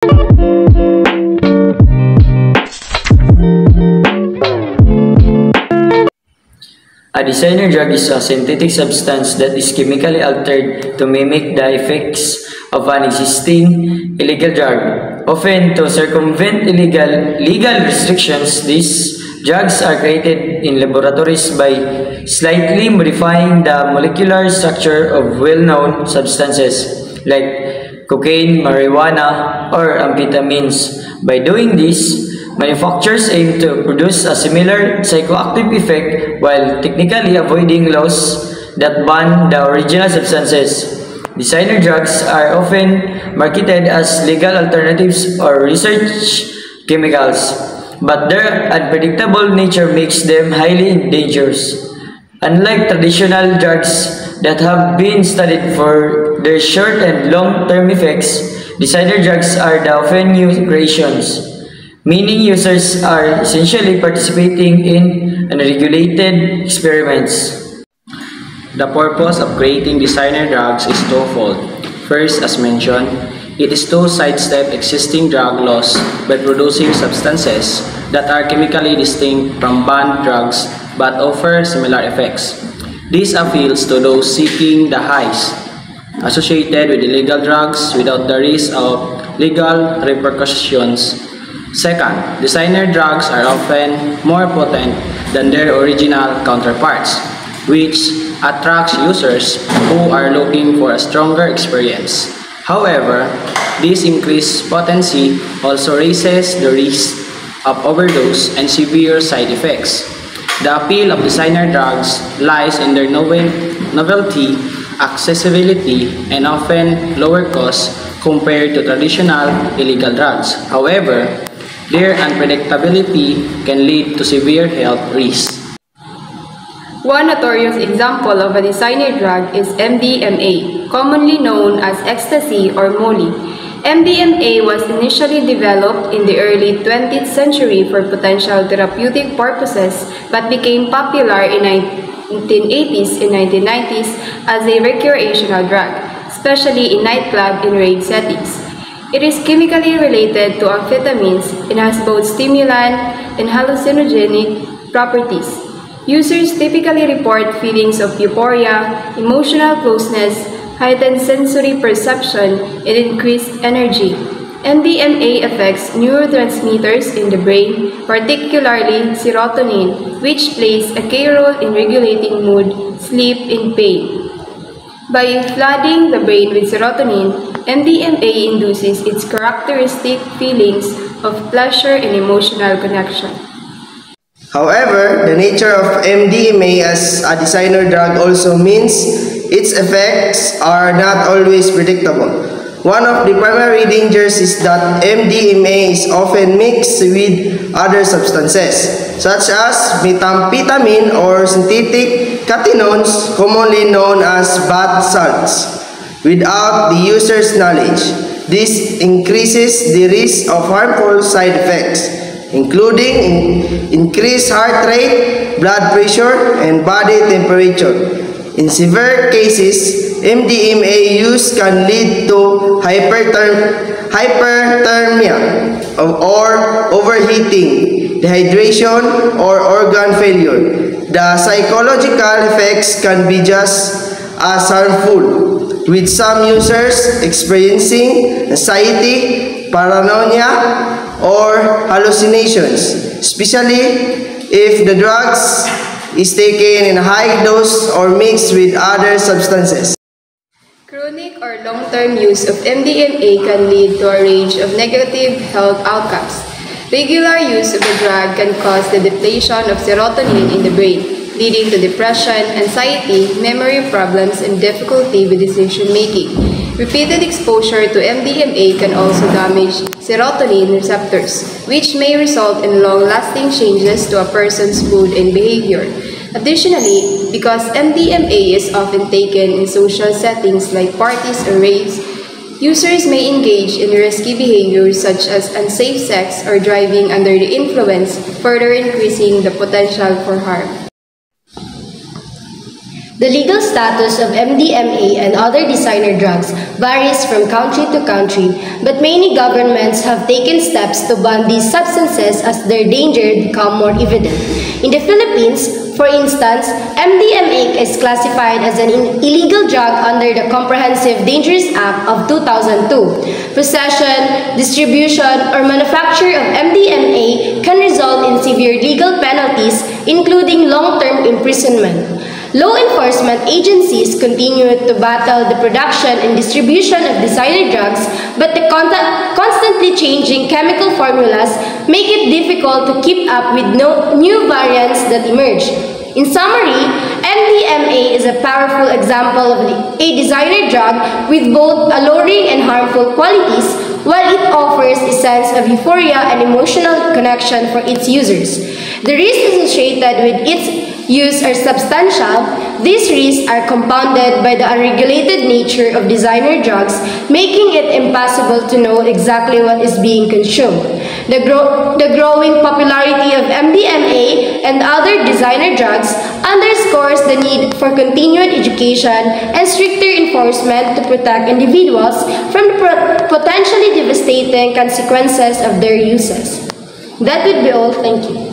A designer drug is a synthetic substance that is chemically altered to mimic the effects of an existing illegal drug. Often to circumvent legal restrictions, these drugs are created in laboratories by slightly modifying the molecular structure of well-known substances like cocaine, marijuana, or amphetamines. By doing this, manufacturers aim to produce a similar psychoactive effect while technically avoiding laws that ban the original substances. Designer drugs are often marketed as legal alternatives or research chemicals, but their unpredictable nature makes them highly dangerous. Unlike traditional drugs that have been studied for their short and long-term effects, designer drugs are the often new creations, meaning users are essentially participating in unregulated experiments. The purpose of creating designer drugs is twofold. First, as mentioned, it is to sidestep existing drug laws by producing substances that are chemically distinct from banned drugs but offer similar effects. This appeals to those seeking the highs associated with illegal drugs without the risk of legal repercussions. Second, designer drugs are often more potent than their original counterparts, which attracts users who are looking for a stronger experience. However, this increased potency also raises the risk of overdose and severe side effects. The appeal of designer drugs lies in their novelty, accessibility, and often lower cost compared to traditional illegal drugs. However, their unpredictability can lead to severe health risks. One notorious example of a designer drug is MDMA, commonly known as ecstasy or Molly. MDMA was initially developed in the early 20th century for potential therapeutic purposes but became popular in 1980s and 1990s as a recreational drug, especially in nightclub and rave settings. It is chemically related to amphetamines and has both stimulant and hallucinogenic properties. Users typically report feelings of euphoria, emotional closeness, heightened sensory perception, and increased energy. MDMA affects neurotransmitters in the brain, particularly serotonin, which plays a key role in regulating mood, sleep, and pain. By flooding the brain with serotonin, MDMA induces its characteristic feelings of pleasure and emotional connection. However, the nature of MDMA as a designer drug also means its effects are not always predictable. One of the primary dangers is that MDMA is often mixed with other substances, such as methamphetamine or synthetic catechinones, commonly known as bath salts, without the user's knowledge. This increases the risk of harmful side effects, including increased heart rate, blood pressure, and body temperature. In severe cases, MDMA use can lead to hyperthermia or overheating, dehydration, or organ failure. The psychological effects can be just as harmful, with some users experiencing anxiety, paranoia, or hallucinations, especially if the drugs is taken in a high dose or mixed with other substances. Chronic or long-term use of MDMA can lead to a range of negative health outcomes. Regular use of the drug can cause the depletion of serotonin in the brain, leading to depression, anxiety, memory problems, and difficulty with decision-making. Repeated exposure to MDMA can also damage serotonin receptors, which may result in long-lasting changes to a person's mood and behavior. Additionally, because MDMA is often taken in social settings like parties or raves, users may engage in risky behaviors such as unsafe sex or driving under the influence, further increasing the potential for harm. The legal status of MDMA and other designer drugs varies from country to country, but many governments have taken steps to ban these substances as their danger become more evident. In the Philippines, for instance, MDMA is classified as an illegal drug under the Comprehensive Dangerous Act of 2002. Possession, distribution, or manufacture of MDMA can result in severe legal penalties, including long-term imprisonment. Law enforcement agencies continue to battle the production and distribution of designer drugs, but the constantly changing chemical formulas make it difficult to keep up with new variants that emerge. In summary, MDMA is a powerful example of a designer drug with both alluring and harmful qualities, while it offers a sense of euphoria and emotional connection for its users. The risks associated with its use are substantial. These risks are compounded by the unregulated nature of designer drugs, making it impossible to know exactly what is being consumed. The growing popularity of MDMA and other designer drugs underscores the need for continued education and stricter enforcement to protect individuals from the potentially devastating consequences of their uses. That would be all. Thank you.